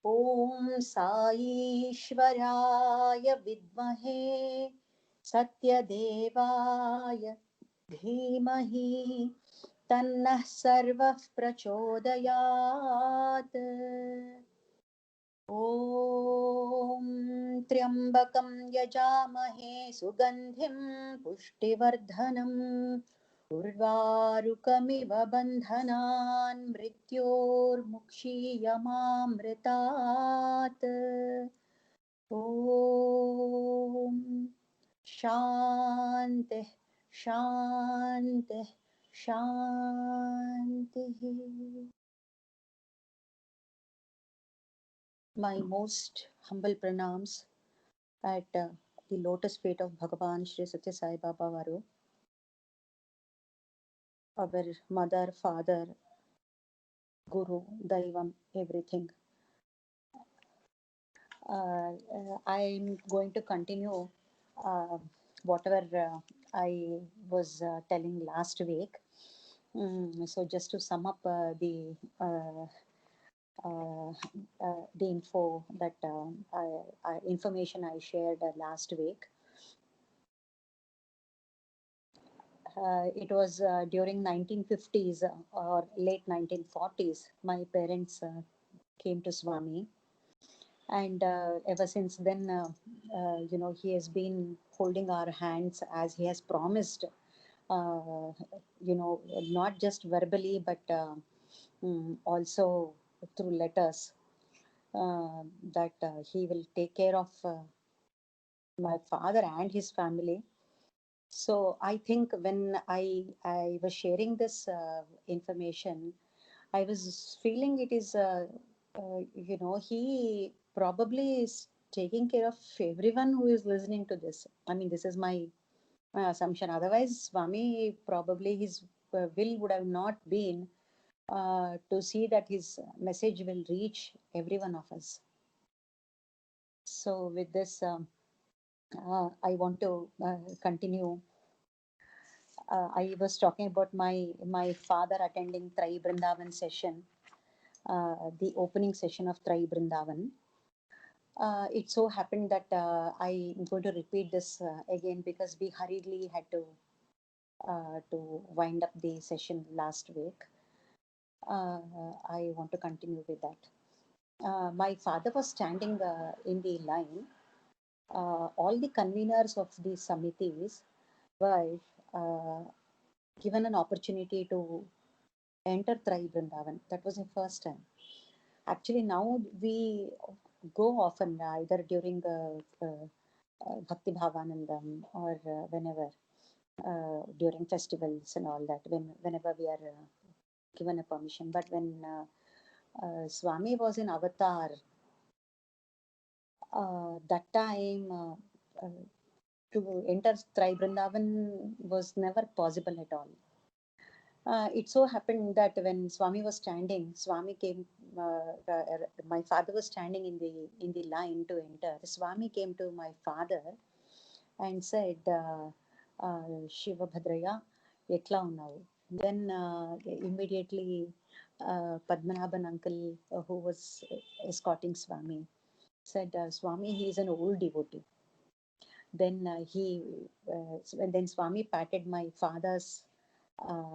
ॐ साईश्वराय विद्महे सत्यदेवाय धीमहि तन्नः सर्वः प्रचोदयात्। ॐ त्र्यम्बकं यजामहे सुगन्धिं पुष्टिवर्धनम् उर्वारुकमिव बन्धनान् मृत्योर्मुक्षीयमामृतात्। ॐ शान्तिः शान्तिः शान्तिः। My most humble pranams at the lotus feet of Bhagavan Sri Satya Sai Baba Varu, our mother, father, guru, daivam, everything. I'm going to continue whatever I was telling last week. So just to sum up the info that information I shared last week. It was during 1950s or late 1940s. My parents came to Swami, and ever since then, he has been holding our hands as he has promised. Not just verbally, but also through letters, that he will take care of my father and his family. So I think when I was sharing this information, I was feeling it is, he probably is taking care of everyone who is listening to this. I mean, this is my assumption. Otherwise, Swami probably his will would have not been to see that his message will reach every one of us. So with this, I want to continue. I was talking about my father attending Trai Brindavan session, the opening session of Trai Brindavan. It so happened that I'm going to repeat this again because we hurriedly had to wind up the session last week. I want to continue with that. My father was standing in the line. All the conveners of the samitis were given an opportunity to enter Trai Vrindavan. That was the first time. Actually, now we go often, either during Bhakti Bhavanandam or whenever, during festivals and all that, whenever we are given a permission. But when Swami was in Avatar, that time to enter Trai Vrindavan was never possible at all. It so happened that when Swami was standing, Swami came. My father was standing in the line to enter. Swami came to my father and said, "Shiva Bhadraya, etla unnavu." Then immediately Padmanabhan uncle, who was escorting Swami, said, "Swami, he is an old devotee." Then then Swami patted my father's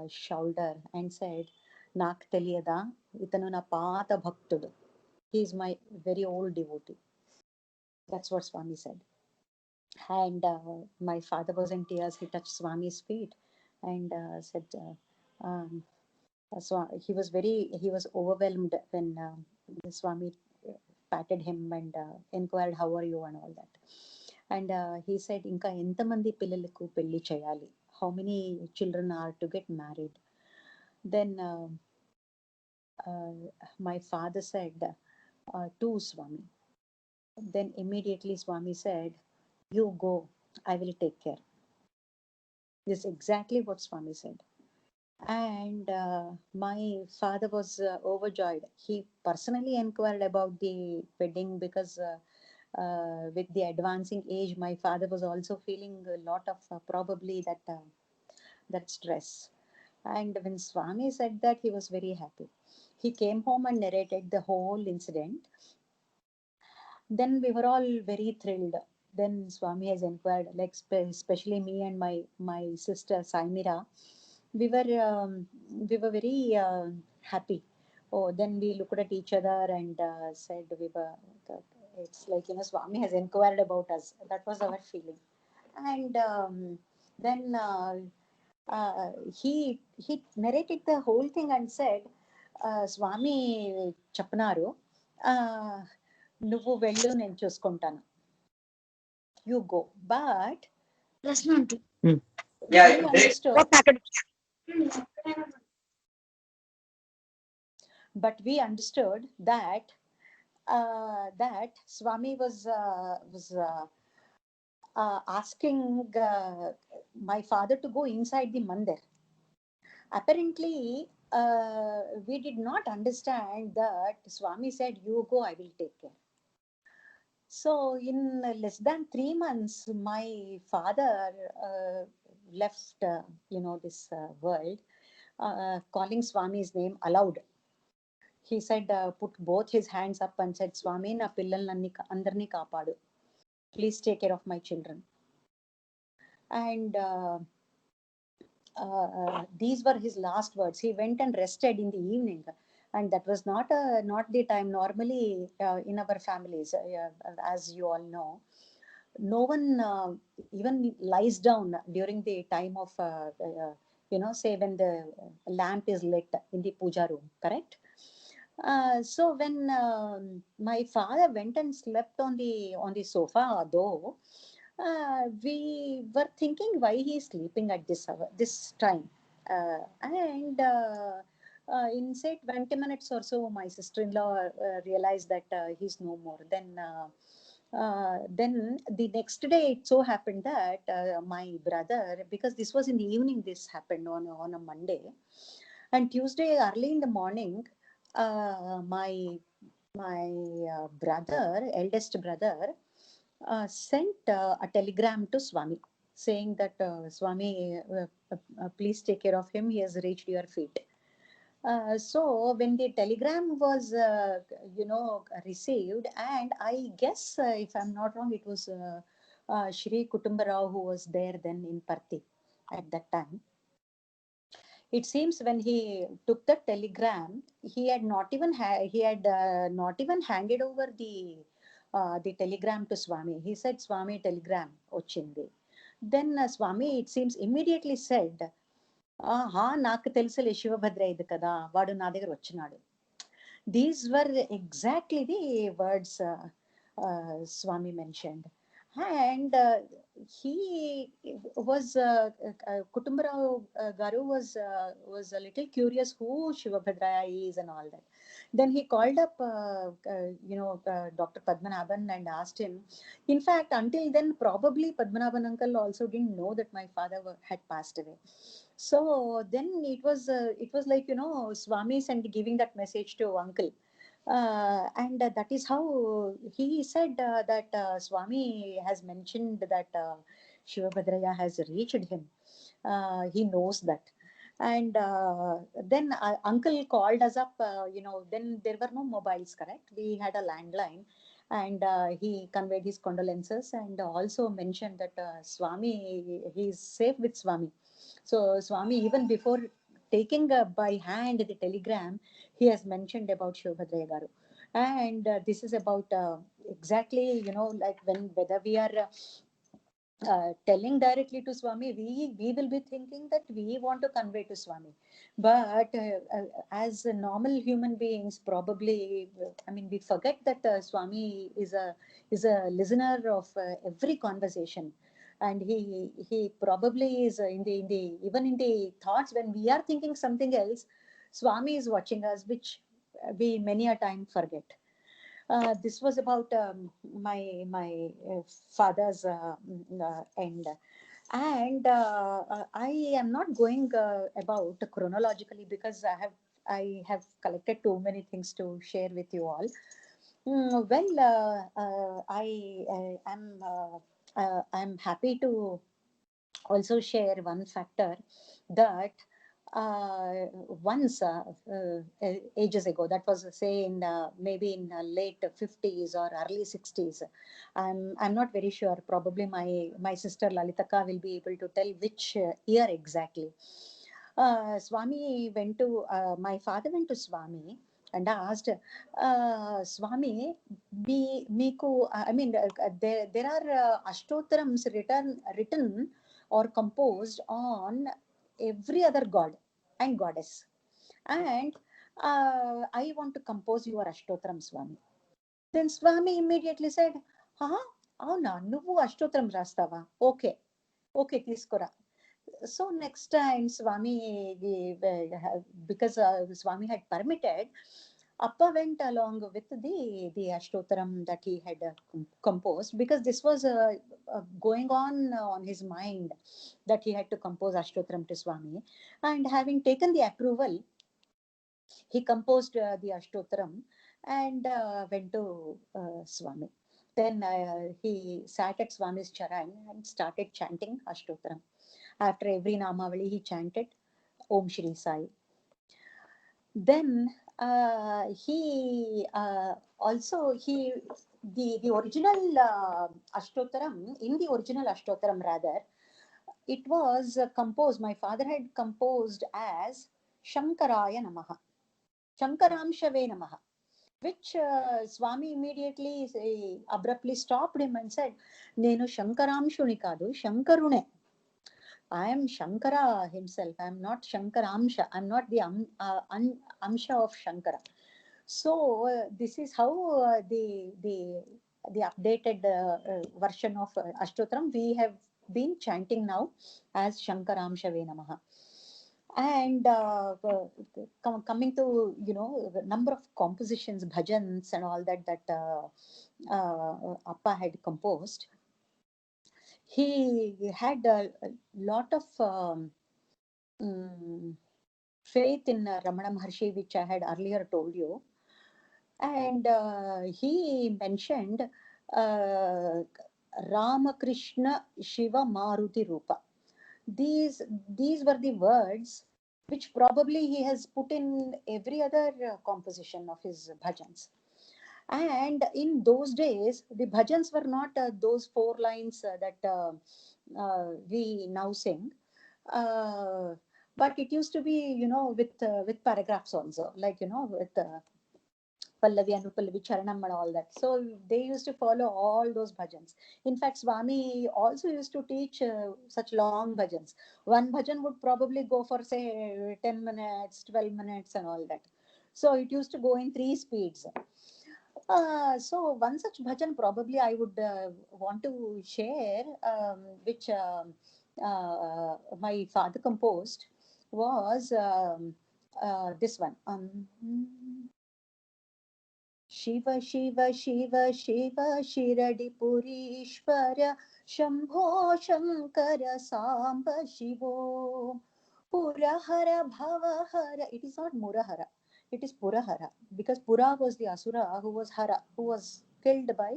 shoulder and said, "Nak teliyada, itanu na paata bhaktudu. He is my very old devotee." That's what Swami said. And my father was in tears. He touched Swami's feet and said, so he was overwhelmed when Swami patted him and inquired, "How are you?" and all that. And he said, "Inka entamandi pillalaku pelli cheyali? How many children are to get married?" Then my father said, "Two, Swami." Then immediately Swami said, "You go, I will take care." This is exactly what Swami said. And my father was overjoyed. He personally inquired about the wedding because with the advancing age, my father was also feeling a lot of probably that stress. And when Swami said that, he was very happy. He came home and narrated the whole incident. Then we were all very thrilled. Then Swami has inquired, like especially me and my sister Saimira, we were very happy. Oh, then we looked at each other and said we were. It's like, Swami has inquired about us. That was our feeling. And then he narrated the whole thing and said, Swami చెప్పనారు, నువ్వు వెళ్ళు నేను చూసుకుంటాను, you go. But Yeah, we understood, that Swami was asking my father to go inside the mandir. Apparently, we did not understand that Swami said, "You go, I will take care." So, in less than 3 months, my father left, this world, calling Swami's name aloud. He said, put both his hands up and said, "Swami, na pillalnanni andarni kaapadu. Please take care of my children." And these were his last words. He went and rested in the evening, and that was not the time normally in our families, as you all know. No one even lies down during the time of say when the lamp is lit in the puja room, correct? So when my father went and slept on the sofa, though, we were thinking why he is sleeping at this time. And in say 20 minutes or so, my sister-in-law realized that he's no more. Then the next day, it so happened that my brother, because this was in the evening, this happened on a Monday, and Tuesday early in the morning, my brother, eldest brother, sent a telegram to Swami saying that, Swami, please take care of him. He has reached your feet. So when the telegram was, received, and I guess, if I'm not wrong, it was Shri Kutumbarao who was there then in Parthi at that time. It seems when he took the telegram, he had not even handed over the telegram to Swami. He said, "Swami, telegram ochindi." Then Swami, it seems, immediately said, నాకు తెలుసులే శివభద్ర ఇది కదా, వాడు నా దగ్గర వచ్చినాడు. These were exactly the words Swami mentioned. And he was Kutumbarao Garu was a little curious who Shivabhadraya is and all that. Then he called up Dr. Padmanabhan and asked him. In fact, until then, probably Padmanabhan uncle also didn't know that my father had passed away. So then it was like, Swami sent giving that message to uncle. And that is how he said that Swami has mentioned that Shivabhadraya has reached him. He knows that. And then uncle called us up. Then there were no mobiles, correct? We had a landline. And he conveyed his condolences and also mentioned that Swami, he is safe with Swami. So Swami, even before taking by hand the telegram, he has mentioned about Shivabhadraya Garu. And this is about exactly, like whether we are telling directly to Swami, we will be thinking that we want to convey to Swami. But as normal human beings, probably, we forget that Swami is a listener of every conversation. And he probably is even in the thoughts when we are thinking something else, Swami is watching us, which we many a time forget. This was about my father's end. And I am not going about chronologically because I have collected too many things to share with you all. Well, I'm happy to also share one factor that once ages ago. That was say in maybe in late 50s or early 60s. I'm not very sure. Probably my sister Lalitaka will be able to tell which year exactly. Swami went to my father went to Swami and asked, Swami, Miku, I mean, there are Ashtotrams written or composed on every other god and goddess. And I want to compose your Ashtotram, Swami. Then Swami immediately said, huh? Avuna, nuvu Ashtotram rastava. Okay, okay, tiskora. So next time Swami, because Swami had permitted, Appa went along with the Ashtotaram that he had composed, because this was going on his mind, that he had to compose Ashtotaram to Swami. And having taken the approval, he composed the Ashtotaram and went to Swami. Then he sat at Swami's charan and started chanting Ashtotaram. After every Namavali, he chanted Om Shri Sai. Then he also the original Ashtotaram, in the original Ashtotaram rather, it was composed, my father had composed as Shankaraya Namaha, Shankaramshave Namaha, which Swami immediately abruptly stopped him and said, Nenu Shankaramshuni kadu, Shankarune. I am Shankara himself. I am not Shankaramsha. I am not the Amsha of Shankara. So this is how the updated version of Ashtotram we have been chanting now as Shankaramshave Namaha. And coming to the number of compositions, bhajans and all that Appa had composed, he had a lot of faith in Ramana Maharshi, which I had earlier told you. And he mentioned Ramakrishna Shiva Maruti Rupa. These were the words which probably he has put in every other composition of his bhajans. And in those days, the bhajans were not those 4 lines that we now sing. But it used to be, with paragraphs also, like, with Pallavi, Anupallavi, Charanam and all that. So they used to follow all those bhajans. In fact, Swami also used to teach such long bhajans. One bhajan would probably go for, say, 10 minutes, 12 minutes and all that. So it used to go in 3 speeds. So one such bhajan probably I would want to share, which my father composed, was this one. Shiva Shiva Shiva Shiva Shiradi Purishwara Shambho Shankara Samba Shivo Purahara Bhavahara. It is not Murahara, it is Purahara, because Pura was the Asura who was Hara, who was killed by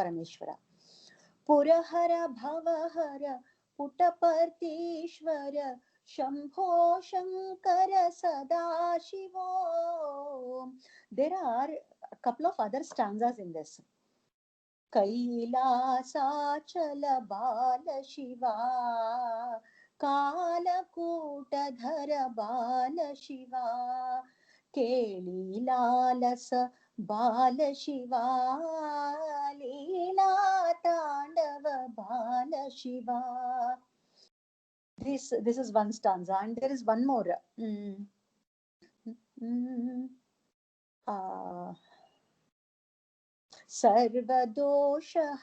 Parameshwara. Purahara Bhavahara Puttapartishwara Shambho Shankara Sadashivo. There are a couple of other stanzas in this. Kailasachala Bala Shiva Kalakutadhara Bala Shiva Kelilalasa Bala Shiva Leela Tandava Bala Shiva. This is one stanza, and there is one more. Sarvadosha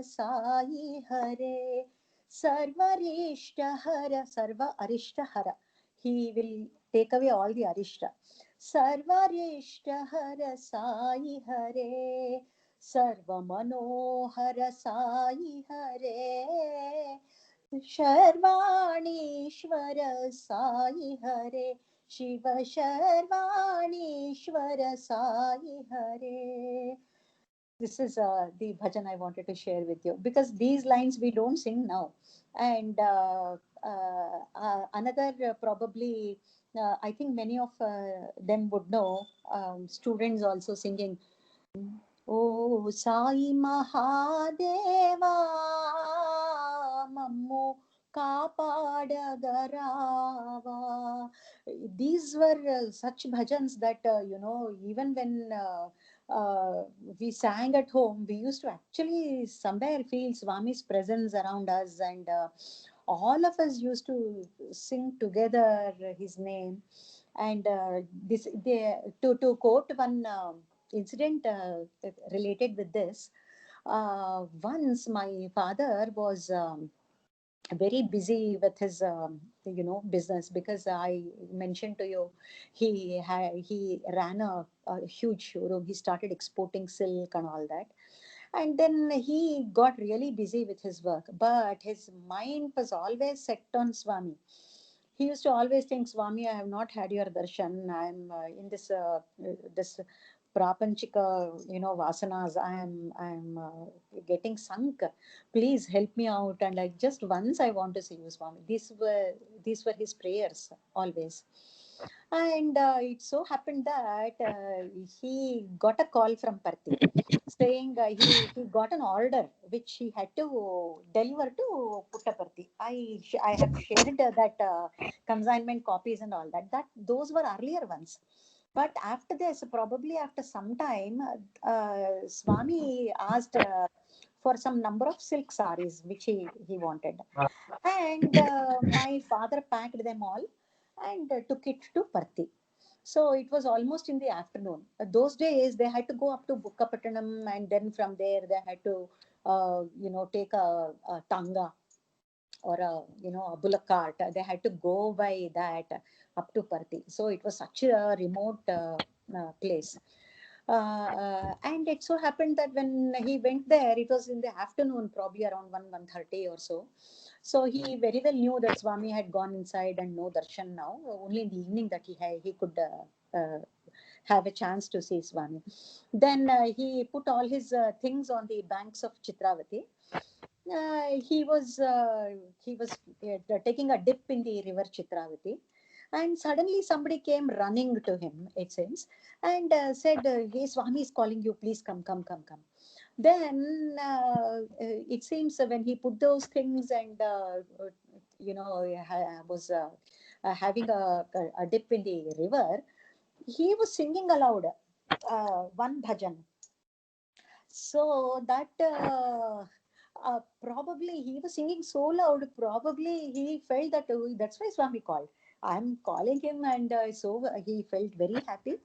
Sai Hare Sarvarishta Sarva Arishta Hara. He will take away all the Arishta. Sarvarishta Sai Hare Sarva Manohara Sai Hare Sharvanishwara Sai Hare Shiva Sharvanishwara Sai Hare. This is the bhajan I wanted to share with you, because these lines we don't sing now. And another probably I think many of them would know, students also singing, O Sai Mahadeva Mammu Kapadagarawa. These were such bhajans that, even when we sang at home, we used to actually somewhere feel Swami's presence around us, and all of us used to sing together his name. And to quote one incident related with this, once my father was very busy with his business, because I mentioned to you, he ran a huge showroom. He started exporting silk and all that, and then he got really busy with his work, but his mind was always set on Swami. He used to always think, Swami, I have not had your darshan. I'm in this prapanchika, vasanas. I'm getting sunk. Please help me out. And like, just once I want to see you, Swami. These were his prayers always. And it so happened that he got a call from Parthi saying he got an order which he had to deliver to Puttaparthi. I have shared that consignment copies and all that. Those were earlier ones. But after this, probably after some time, Swami asked for some number of silk saris which he wanted. And my father packed them all and took it to Parthi. So it was almost in the afternoon. Those days they had to go up to Bukkapattanam, and then from there they had to, take a tanga or a bullock cart. They had to go by that up to Parthi. So it was such a remote place. And it so happened that when he went there, it was in the afternoon, probably around 1:30 or so. So he very well knew that Swami had gone inside and no darshan now. Only in the evening that he could have a chance to see Swami. Then he put all his things on the banks of Chitravati. He was taking a dip in the river Chitravati, and suddenly somebody came running to him, it seems, and said, "Hey, Swami is calling you. Please come, come, come, come." Then it seems when he put those things and was having a dip in the river, he was singing aloud one bhajan. So that probably he was singing so loud, probably he felt that, that's why Swami called. I'm calling him, and so he felt very happy.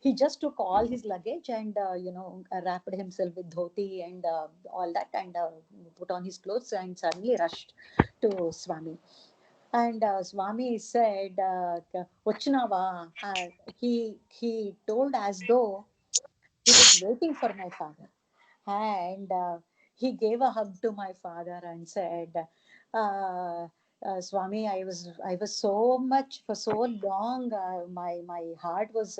He just took all his luggage and wrapped himself with dhoti and all that, and put on his clothes and suddenly rushed to Swami. And Swami said, "Vachinava." He told as though he was waiting for my father, and he gave a hug to my father and said, Swami, I was so much for so long. My heart was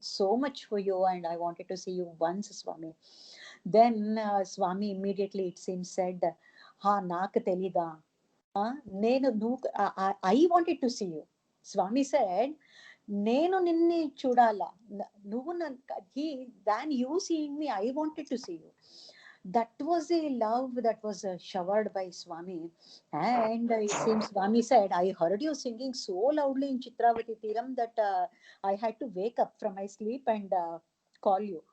so much for you, and I wanted to see you once, Swami." Then Swami immediately, it seems, said, "Ha nak telida." I wanted to see you. Swami said, "Nenu ninni chudala." Nuvu he than you seeing me, I wanted to see you. That was a love that was showered by Swami. And it seems Swami said, "I heard you singing so loudly in Chitravati Tiram that I had to wake up from my sleep and call you."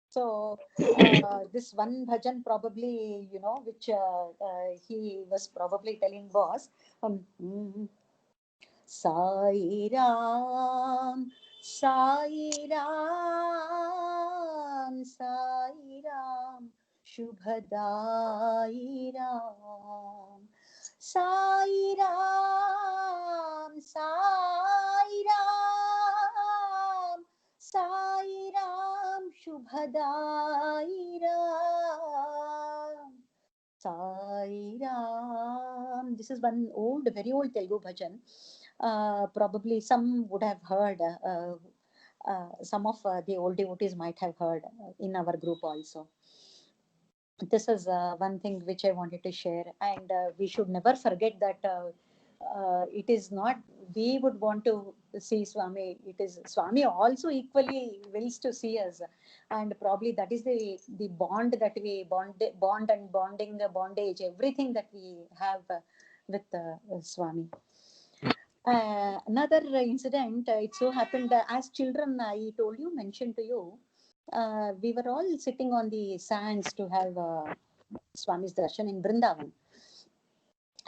So this one bhajan probably, which he was probably telling was, Sai Ram, Sai Ram, Sai Ram, Shubhadai Ram, Sai Ram, Sai Ram, Sai Ram, Shubhadai Ram. Sai Ram. This is one old, very old Telugu bhajan. Probably some would have heard. Some of the old devotees might have heard in our group also. This is one thing which I wanted to share, and we should never forget that it is not. We would want to see Swami. It is Swami also equally wills to see us, and probably that is the bond that we bond and bonding bondage, everything that we have with Swami. Another incident, it so happened as children, I told you, mentioned to you, we were all sitting on the sands to have Swami's darshan in Vrindavan.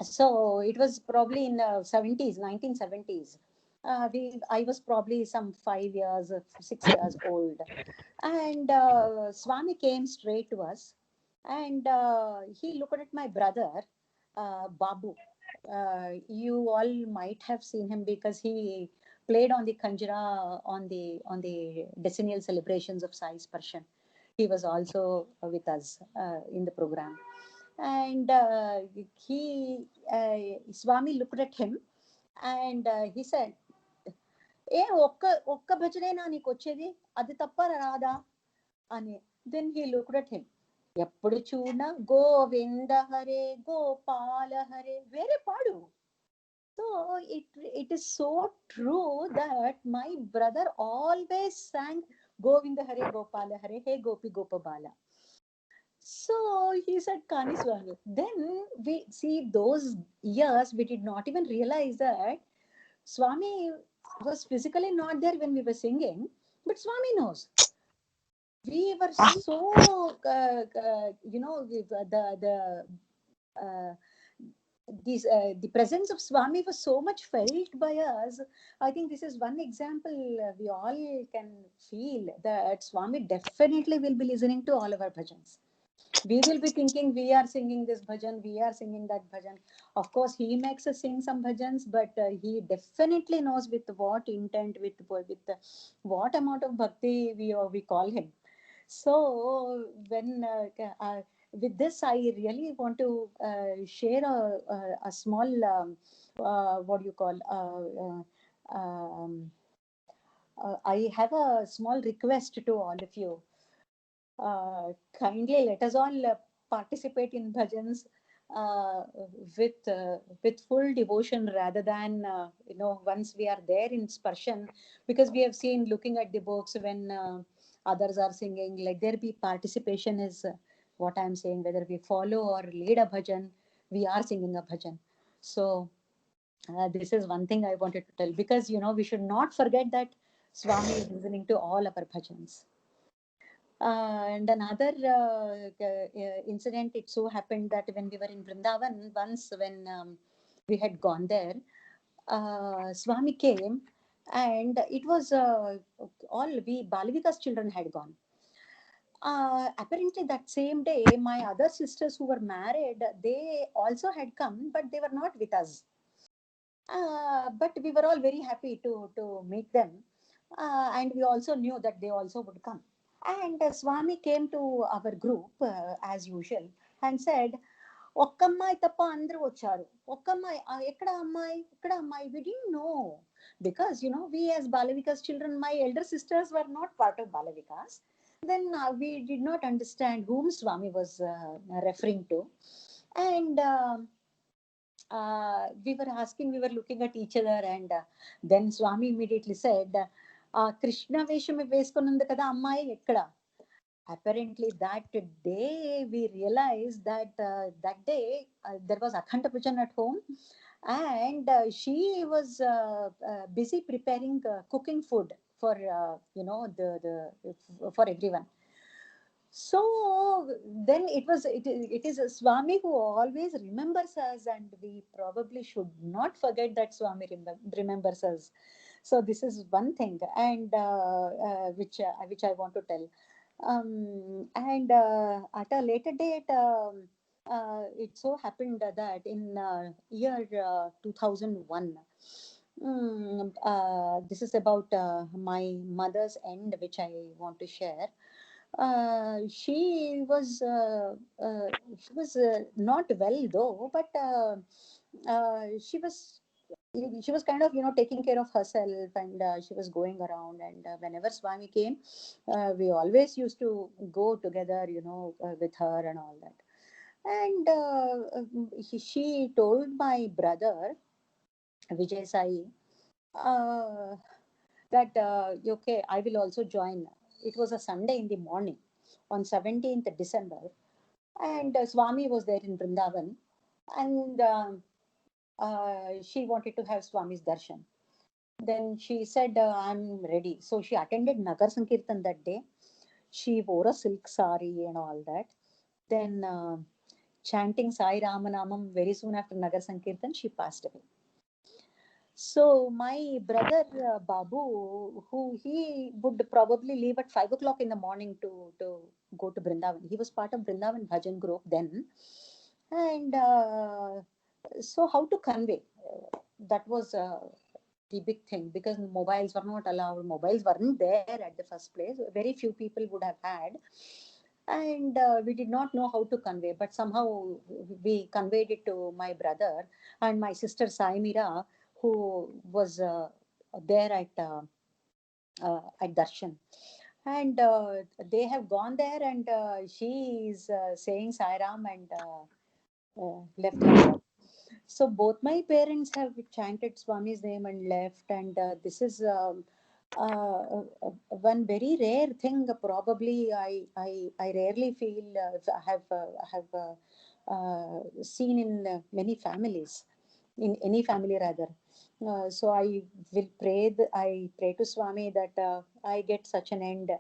So it was probably in 70s, 1970s. I was probably some 5 years, 6 years old. And Swami came straight to us, and he looked at my brother, Babu. You all might have seen him because he played on the kanjira on the decennial celebrations of Sai Sparshan. He was also with us in the program, and he Swami looked at him, and he said, ఏ ఒక్క ఒక్క భజనేనా నీకు వచ్చేది, అది తప్ప రాదా అని. Then he looked at him. ఎప్పుడు చూడ గోవింద హరే గోపాల హరే, వేరే పాడు. So it is so true that my brother always sang Govinda Hare Gopala Hare, Hey Gopi Gopabala. So he said Kani Swami. Then we see those years we did not even realize that Swami was physically not there when we were singing, but Swami knows. We were so uh, the presence of Swami was so much felt by us. I think this is one example we all can feel that Swami definitely will be listening to all of our bhajans. We will be thinking we are singing this bhajan, we are singing that bhajan. Of course, he makes us sing some bhajans, but he definitely knows with what intent, with what amount of bhakti we call him. So when with this, I really want to share a small what do you call I have a small request to all of you. Kindly let us all participate in bhajans uh, with full devotion, rather than once we are there in sparshan, because we have seen, looking at the books, when others are singing, let there be participation is what I am saying. Whether we follow or lead a bhajan, we are singing a bhajan. So this is one thing I wanted to tell, because we should not forget that Swami is listening to all our bhajans. And another incident, it so happened that when we were in Vrindavan, once when we had gone there, Swami came, and it was all we Balavikas children had gone. Apparently, that same day, my other sisters who were married, they also had come, but they were not with us. But we were all very happy to meet them, and we also knew that they also would come. And Swami came to our group as usual and said, ఒక్క అమ్మాయి తప్ప అందరూ వచ్చారు, ఒక్క అమ్మాయి ఎక్కడ అమ్మాయి ఇక్కడ అమ్మాయి. We didn't know, because we as Balavikas children, my elder sisters were not part of Balavikas. Then we did not understand whom Swami was referring to. And we were asking, we were looking at each other, and then Swami immediately said, Krishna Vesham వేసుకున్నందు కదా అమ్మాయి ఎక్కడ. Apparently that day we realized that that day there was Akhanda Pujan at home, and she was busy preparing cooking food for for everyone. So then it is a Swami who always remembers us, and we probably should not forget that Swami remembers us. So this is one thing, and which I want to tell. And at a later date, it so happened that in year 2001, this is about my mother's end, which I want to share. She was not well though, but she was kind of taking care of herself, and she was going around, and whenever Swami came, we always used to go together, with her and all that. And she told my brother Vijay Sai uh, that okay, I will also join. It was a Sunday in the morning on 17th December, and Swami was there in Vrindavan, and she wanted to have Swami's darshan. Then she said, I'm ready. So she attended Nagar Sankirtan that day. She wore a silk sari and all that. Then, chanting Sai Ramanamam very soon after Nagar Sankirtan, she passed away. So my brother Babu, who he would probably leave at 5 o'clock in the morning to go to Brindavan. He was part of Brindavan Bhajan group then, and so how to convey? That was the big thing, because mobiles were not allowed. Mobiles weren't there at the first place. Very few people would have had, and we did not know how to convey. But somehow we conveyed it to my brother and my sister Saimira, who was there at Darshan. And they have gone there, and she is saying Sairam and left like that. So both my parents have chanted Swami's name and left, and this is one very rare thing. Probably I rarely feel have seen in many families, in any family rather. So I pray to Swami that I get such an end,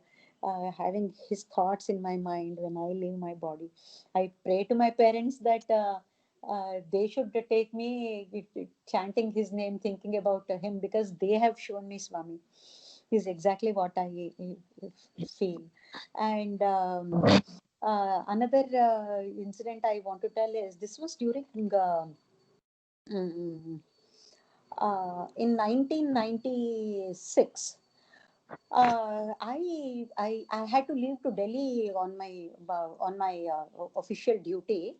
having his thoughts in my mind when I leave my body. I pray to my parents that they should take me chanting his name, thinking about him, because they have shown me Swami. Is exactly what I feel. And another incident I want to tell is, this was during mm, in 1996. I had to leave to Delhi on my official duty,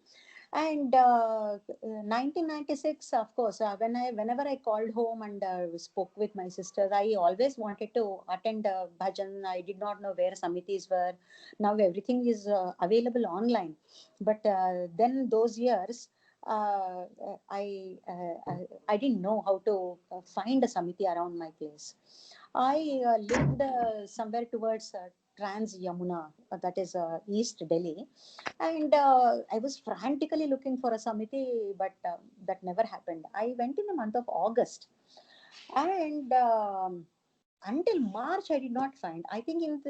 and 1996, of course, whenever I called home and spoke with my sisters, I always wanted to attend bhajan. I did not know where samitis were. Now everything is available online, but then those years. I didn't know how to find a samiti around my place. I lived somewhere towards Trans Yamuna, that is East Delhi, and I was frantically looking for a samiti, but that never happened. I went in the month of August, and until March I did not find. I think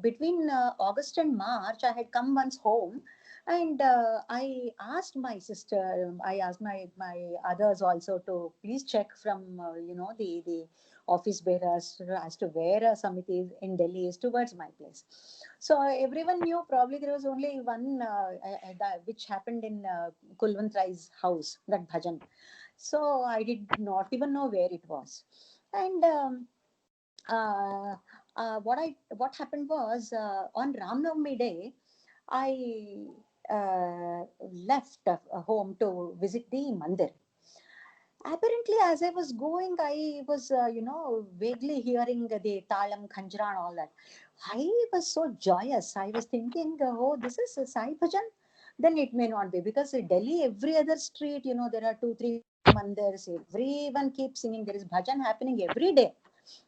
between August and March I had come once home, and I asked my sister, I asked my others also to please check from the office bearers as to where a samiti in Delhi is towards my place. So everyone knew, probably there was only one which happened in Kulwant Rai's house, that bhajan. So I did not even know where it was. And uh, what happened was, on Ram Navami day, I left home to visit the mandir. Apparently, as I was going, I was vaguely hearing the talam, khanjra, and all that. I was so joyous. I was thinking, oh, this is a Sai Bhajan. Then it may not be, because in Delhi, every other street, there are two, three mandirs. Everyone keeps singing. There is bhajan happening every day.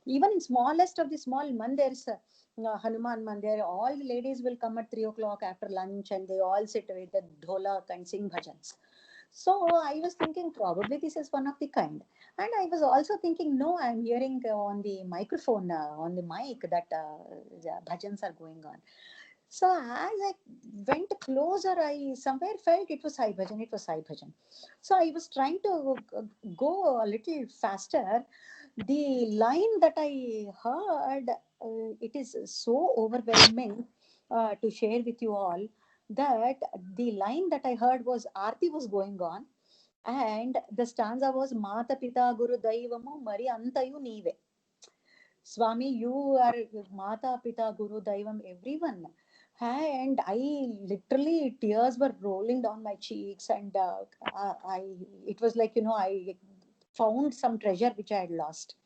Even in smallest of the small mandirs, Hanuman Mandir, all the ladies will come at 3 o'clock after lunch, and they all sit with the dholak and sing bhajans. So I was thinking, probably this is one of the kind. And I was also thinking, no, I'm hearing on the microphone, on the mic, that the bhajans are going on. So as I went closer, I somewhere felt it was Sai Bhajan, it was Sai Bhajan. So I was trying to go a little faster. The line that I heard, it is so overwhelming to share with you all, that the line that I heard was Aarti was going on, and the stanza was Mata Pita Guru Daivamu Mari Antayu Neeve. Swami, you are Mata, Pita, Guru, Daivam, everyone. And I literally, tears were rolling down my cheeks, and it was like, I found some treasure which I had lost.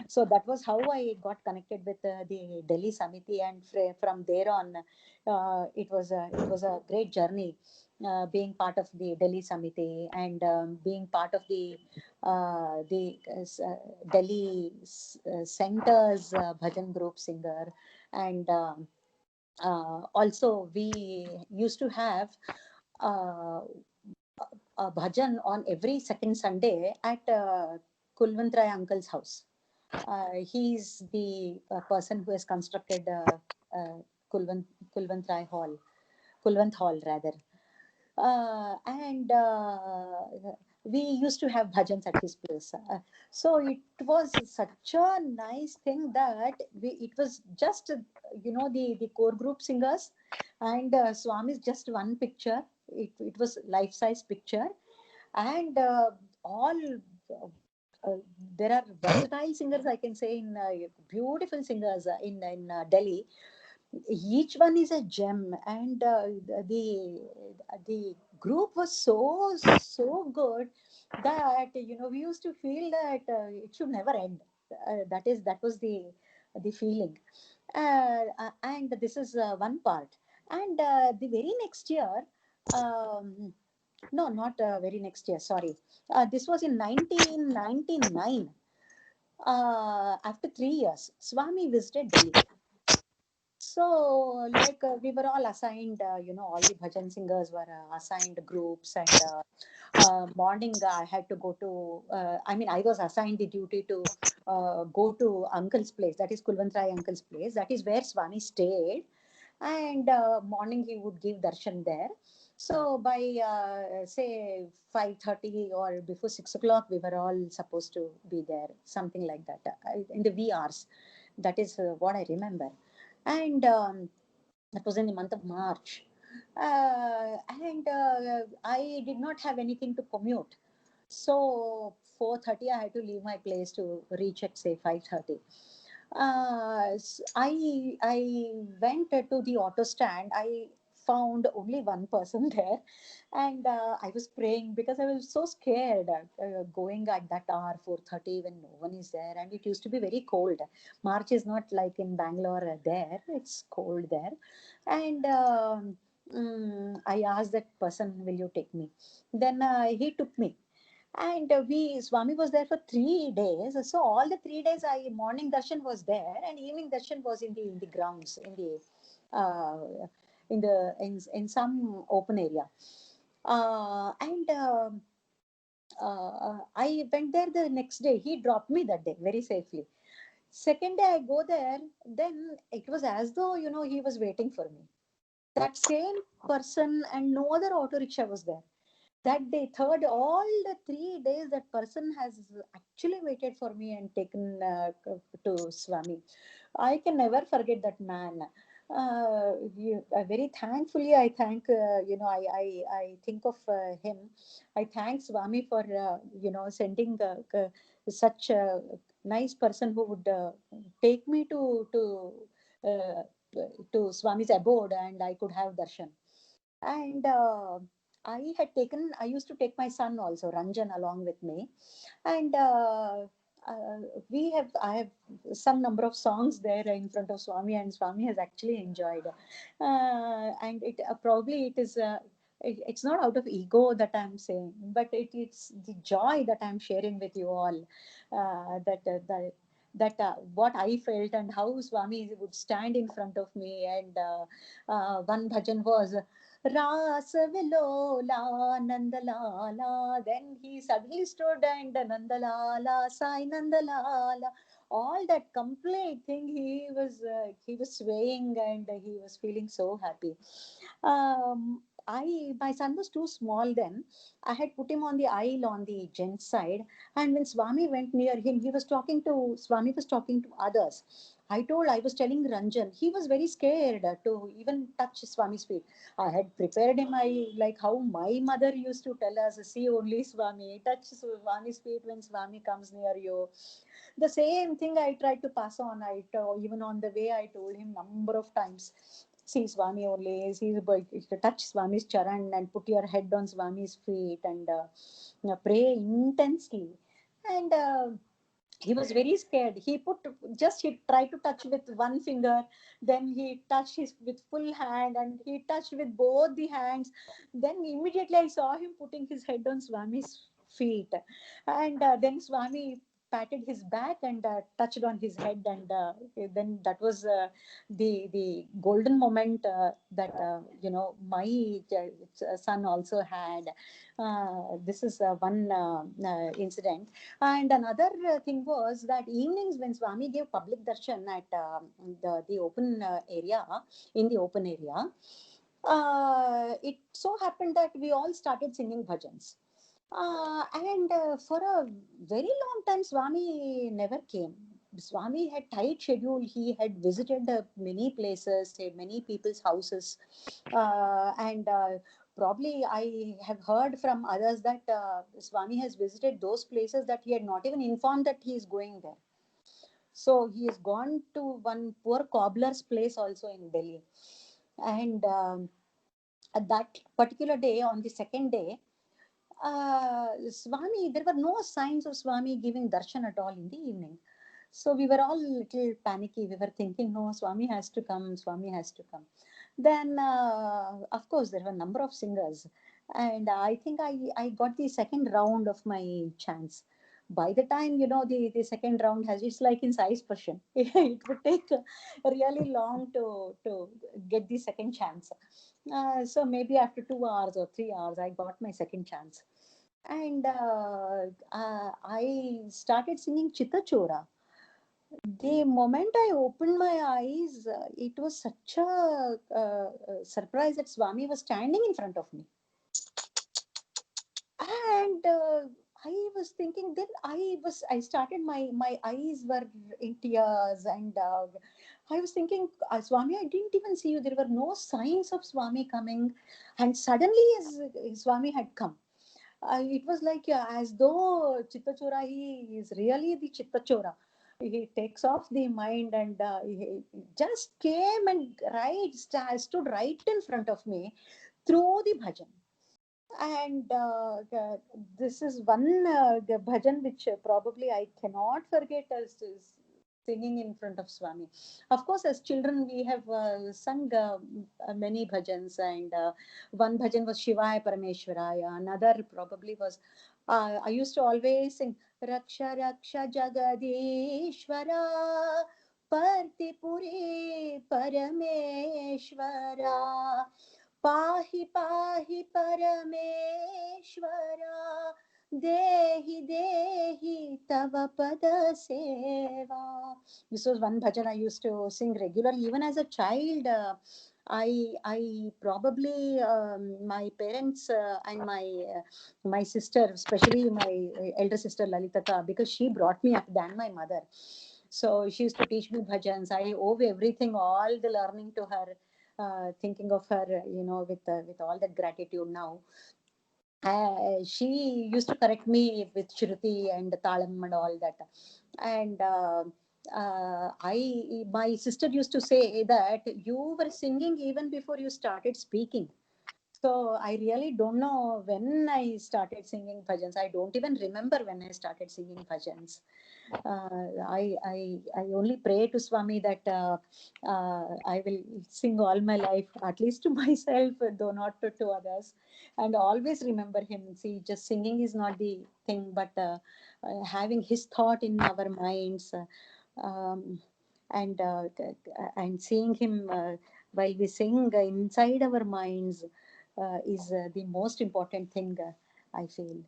So that was how I got connected with the Delhi Samiti, and from there on, it was a great journey. Being part of the Delhi Samiti, and being part of the Delhi Center's bhajan group singer, and also we used to have uh, a bhajan on every second Sunday at Kulwant Rai uncle's house. He's the person who has constructed uh, Kulwant, Kulwant Rai Hall, Kulwant Hall rather. And we used to have bhajans at his place. So it was such a nice thing that it was just, the core group singers, and Swami's just one picture. It was life size picture, and all. Uh, uh, there are versatile singers, I can say, in beautiful singers in Delhi. Each one is a gem, and the group was so good that we used to feel that it should never end. That was the feeling. And this is one part. And the very next year, um, no, not very next year, sorry, this was in 1999. After 3 years, Swami visited Delhi. So, like, we were all assigned, all the bhajan singers were assigned groups, and morning I had to go to, I was assigned the duty to go to uncle's place, that is Kulwant Rai uncle's place, that is where Swami stayed, and morning he would give darshan there. So by say 5:30 or before 6 o'clock, we were all supposed to be there, something like that, in the wee hours. That is what I remember. And that was in the month of March. And I did not have anything to commute. So 4:30, I had to leave my place to reach at say 5:30. I went to the auto stand. I found only one person there, and I was praying because I was so scared going at that hour 4:30 when no one is there, and it used to be very cold. March is not like in Bangalore there; it's cold there, and. I asked that person, "Will you take me?" Then he took me, and we Swami was there for 3 days. So all the 3 days, I morning darshan was there, and evening darshan was in the grounds, uh, in some open area. And I went there the next day. He dropped me that day very safely. Second day I go there, then it was as though he was waiting for me. That same person, and no other auto rickshaw was there that day. Third, all the 3 days, that person has actually waited for me and taken to Swami. I can never forget that man. Very thankfully, I thank, I think of him. I thank Swami for, sending such a nice person who would take me uh, to Swami's abode, and I could have darshan. And I used to take my son also, Ranjan, along with me. And uh, I have some number of songs there in front of Swami, and Swami has actually enjoyed. And probably it is, it's not out of ego that I'm saying, but it's the joy that I'm sharing with you all. That what I felt, and how Swami would stand in front of me. And one bhajan was Rasa Vilola Nandalala. Then he suddenly stood, and Nandalala, Sai Nandalala. All that complete thing, he was swaying, and he was feeling so happy. My son was too small then. I had put him on the aisle on the gents side, and when Swami went near him, Swami was talking to others. I was telling Ranjan, he was very scared to even touch Swami's feet. I had prepared him, like how my mother used to tell us, see only Swami, touch Swami's feet when Swami comes near you. The same thing I tried to pass on. Even on the way, I told him number of times, see Swami only, touch Swami's charan and put your head on Swami's feet, and pray intensely. And He was very scared. He tried to touch with one finger, then he touched his with full hand, and he touched with both the hands. Then immediately I saw him putting his head on Swami's feet, and then Swami patted his back and touched on his head, and then that was the golden moment that my son also had. This is one incident. And another thing was that evenings when Swami gave public darshan at the open area, in the open area, it so happened that we all started singing bhajans. And for a very long time, Swami never came. Swami had tight schedule. He had visited many places, many people's houses, and probably I have heard from others that Swami has visited those places that he had not even informed that he is going there. So he has gone to one poor cobbler's place also in Delhi, and at that particular day, on the second day, Swami, there were no signs of Swami giving darshan at all in the evening. So we were all a little panicky. We were thinking, no, Swami has to come, Swami has to come. Then, of course, there were a number of singers. And I think I got the second round of my chance. By the time, the second round has, it's like in size person. It would take really long to get the second chance. So maybe after 2 hours or 3 hours, I got my second chance. And I started singing Chitta Chora. The moment I opened my eyes, it was such a surprise that Swami was standing in front of me. And I was thinking, then I started, my eyes were in tears, and I was thinking, Swami, I didn't even see you. There were no signs of Swami coming. And suddenly Swami had come. It was like as though Chitta Chora, he is really the Chitta Chora. He takes off the mind, and he just came and stood right in front of me through the bhajan. And this is one the bhajan which probably I cannot forget as singing in front of Swami. Of course, as children, we have sung many bhajans, and one bhajan was Shivaya Parameshwaraya. Another probably was, I used to always sing Raksha Raksha Jagadishwara Partipuri Parameshwara पाहि पाहि परमेश्वरा देहि देहि तव पद सेवा. This was one bhajan I used to sing regularly even as a child. I probably my parents and my sister, especially my elder sister Lalitata, because she brought me up than my mother. So she used to teach me bhajans. I owe everything, all the learning to her. Thinking of her, with all that gratitude now. She used to correct me with Shruti and Talam and all that. And my sister used to say that you were singing even before you started speaking. So I really don't know when I started singing bhajans. I don't even remember when I started singing bhajans. I only pray to Swami that I will sing all my life, at least to myself, though not to others, and always remember him. See, just singing is not the thing, but having his thought in our minds, um, and seeing him while we sing inside our minds is the most important thing. I feel.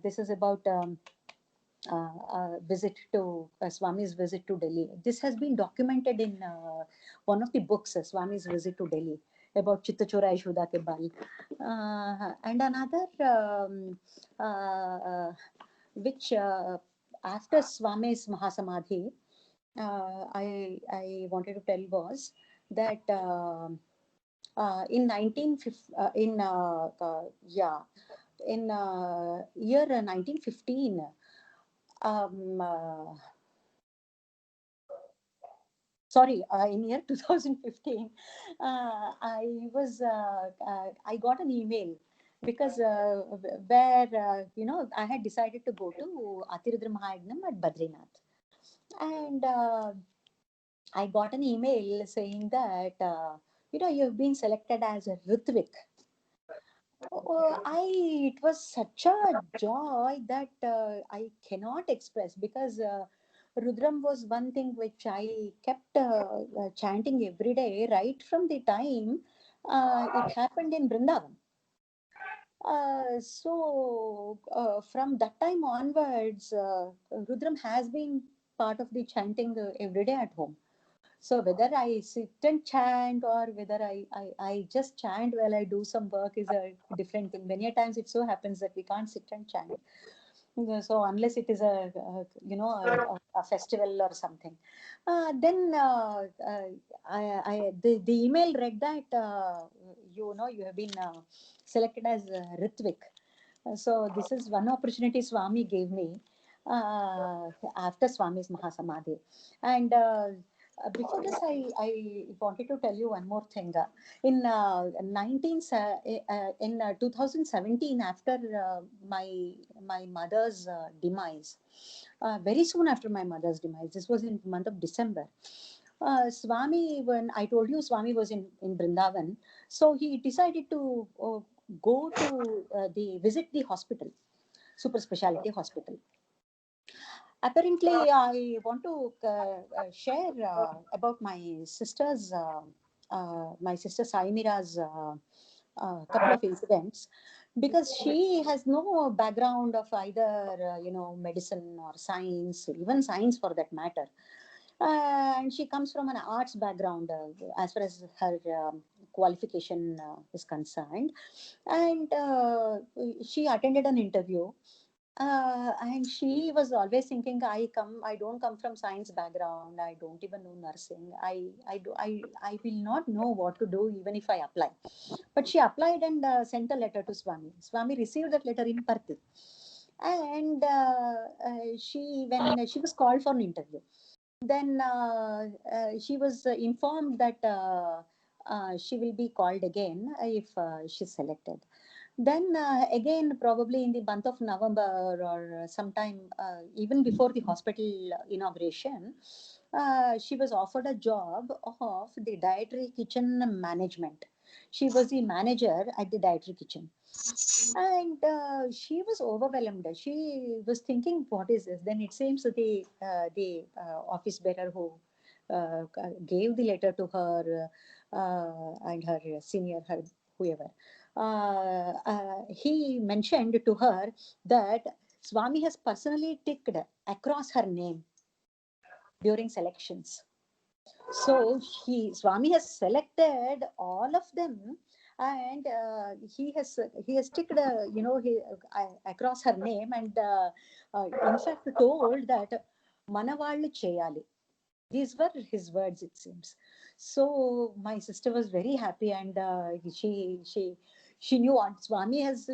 This is about. Visit to Swami's visit to Delhi. This has been documented in one of the books, Swami's visit to Delhi, about Chittachora Yashoda ke Bal. And another, which after Swami's Mahasamadhi, I wanted to tell was that in 1950, in year 1915. Um, uh, Sorry, in year 2015, I got an email because where I had decided to go to Atirudra Mahayagnam at Badrinath, and I got an email saying that you've been selected as a Ritvik. It was such a joy that I cannot express, because Rudram was one thing which I kept chanting every day right from the time it happened in Vrindavan. So from that time onwards, Rudram has been part of the chanting every day at home. So whether I sit and chant, or whether I just chant while I do some work, is a different thing. Many a times it so happens that we can't sit and chant. So unless it is a festival or something, then the email read that you have been selected as Ritvik. So this is one opportunity Swami gave me after Swami's Mahasamadhi. And before this, I wanted to tell you one more thing. In 2017, after my mother's demise, very soon after my mother's demise, this was in the month of December. Swami, when I told you Swami was in Vrindavan, so he decided to go to visit the hospital, super specialty hospital. Apparently, I want to share about my sister Saimira's couple of incidents, because she has no background of either medicine or science, even science for that matter. And she comes from an arts background as far as her qualification is concerned. And she attended an interview, and she was always thinking, I don't come from science background, I don't even know nursing, I will not know what to do even if I apply. But she applied and sent a letter to Swami received that letter in Parthi. And when she was called for an interview, then she was informed that she will be called again if she's selected. Then again, probably in the month of November, or sometime even before the hospital inauguration, she was offered a job of the dietary kitchen management. She was the manager at the dietary kitchen. And she was overwhelmed. She was thinking, what is this? Then it seems that the office bearer who gave the letter to her and her senior, her whoever, he mentioned to her that Swami has personally ticked across her name during selections. So Swami has selected all of them, and he has ticked across her name, and in fact told that Manavallu Cheyali. These were his words, it seems. So my sister was very happy, and she knew what Swami has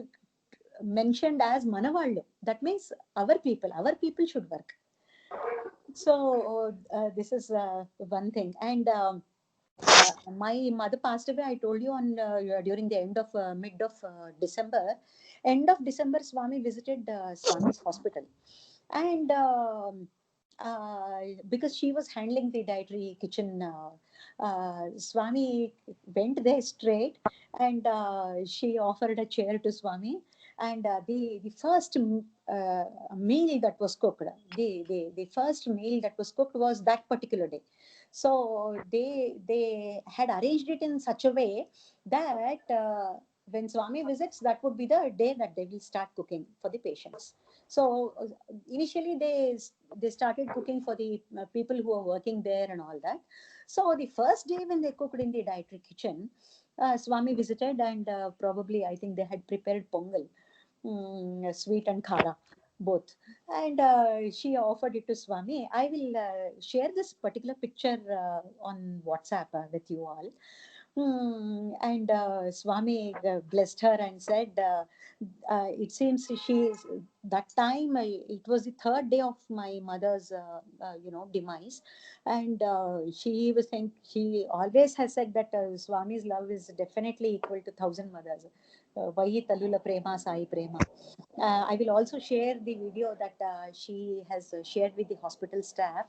mentioned as Manavallu. That means our people should work. So this is one thing. And my mother passed away, I told you, on during the mid of December. End of December, Swami visited Swami's hospital. And because she was handling the dietary kitchen, Swami went there straight, and she offered a chair to Swami. And the first meal that was cooked, the first meal that was cooked was that particular day. So they had arranged it in such a way that when Swami visits, that would be the day that they will start cooking for the patients. So initially they started cooking for the people who are working there and all that. So the first day when they cooked in the dietary kitchen, Swami visited, and probably I think they had prepared pongal, sweet and khara, both. And she offered it to Swami. I will share this particular picture on WhatsApp with you all. And Swami blessed her and said, it seems she is, that time it was the third day of my mother's, demise. And she was saying, she always has said that Swami's love is definitely equal to thousand mothers. Vayi Talula Prema Sai Prema. I will also share the video that she has shared with the hospital staff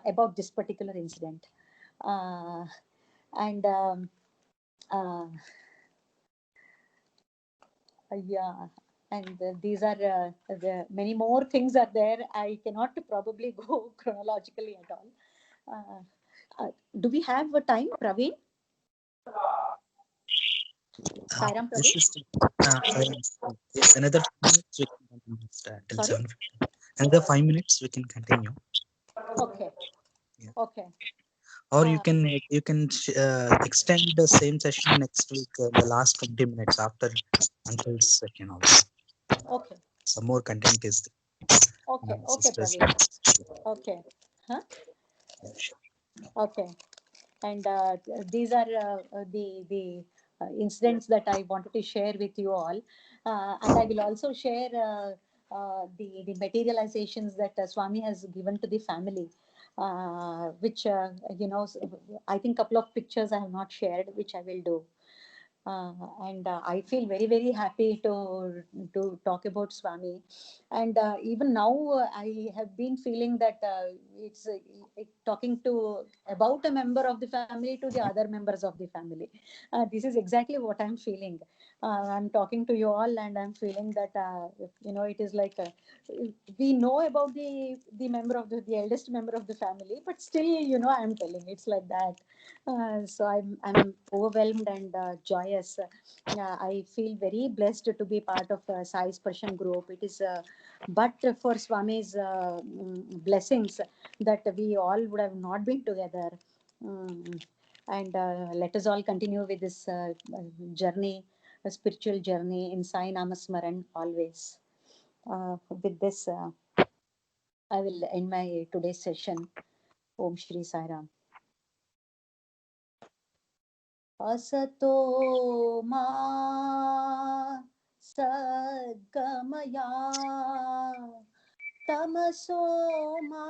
about this particular incident. Uh, and uh, yeah, and these are the many more things are there. I cannot probably go chronologically at all. Do we have a time, Praveen? Sairam This Praveen? is another 5 minutes we can continue till Sorry? 7:50. Another 5 minutes we can continue. Okay, Yeah. okay, Or uh, you can extend the same session next week, the last 20 minutes after Uncle's session also. okay, Some more content is okay, okay, sisters. Praveen. Okay, huh? Yeah, sure. Okay. And these are the incidents that I wanted to share with you all, and I will also share the materializations that Swami has given to the family, which I think couple of pictures I have not shared, which I will do. And I feel very very happy to talk about Swami, and even now I have been feeling that it's talking to about a member of the family to the other members of the family. This is exactly what I'm feeling. I'm talking to you all, and I'm feeling that it is like we know about the member of the eldest member of the family, but still I'm telling it's like that. So I'm overwhelmed and joyous. I feel very blessed to be part of Sai Sparshan group. It is but for Swami's blessings that we all would have not been together. Mm, and let us all continue with this journey, a spiritual journey in Sai Namasmaran always. With this, I will end my today's session. Om Shri Sai Ram. असतो मा सद्गमया तमसो मा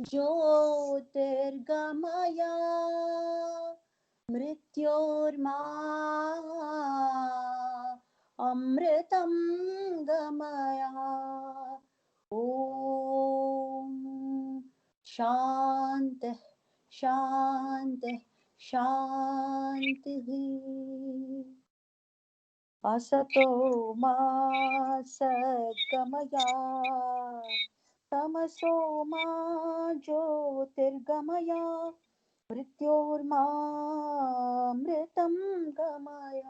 ज्योतिर्गमया मृत्योर्मा अमृतं गमया ॐ शान्तिः शान्तिः शान्तिः असतो मा सद्गमया तमसो मा ज्योतिर्गमया मृत्योर्मामृतं गमय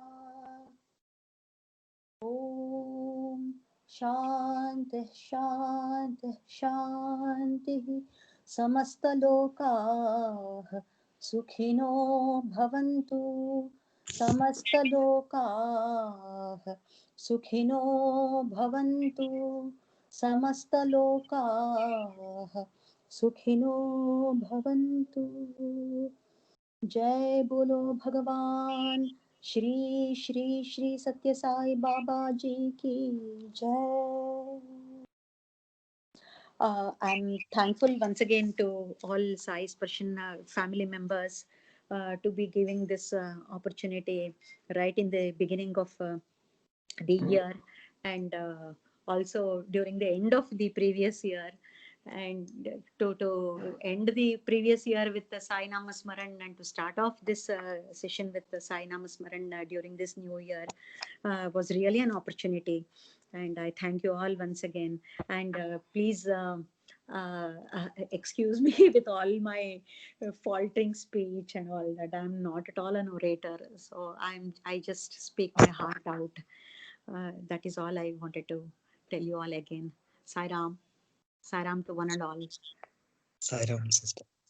ॐ शान्तिः शान्तिः शान्तिः समस्तलोकाः सुखिनो भवन्तु समस्तलोकाः सुखिनो भवन्तु समस्तलोकाः सुखिनो भवन्तु जय बोलो भगवान श्री श्री श्री सत्य साई बाबा जी की जय. I'm thankful once again to all Sai Sparshan family members to be giving this opportunity right in the beginning of the year, and also during the end of the previous year, and to end the previous year with the Sai Namasmaran, and to start off this session with the Sai Namasmaran during this new year was really an opportunity. And I thank you all once again. And please excuse me with all my faltering speech and all that. I'm not at all an orator, so I just speak my heart out. That is all I wanted to tell you all again. Sai Ram, Sai Ram to one and all. Sai Ram, sister.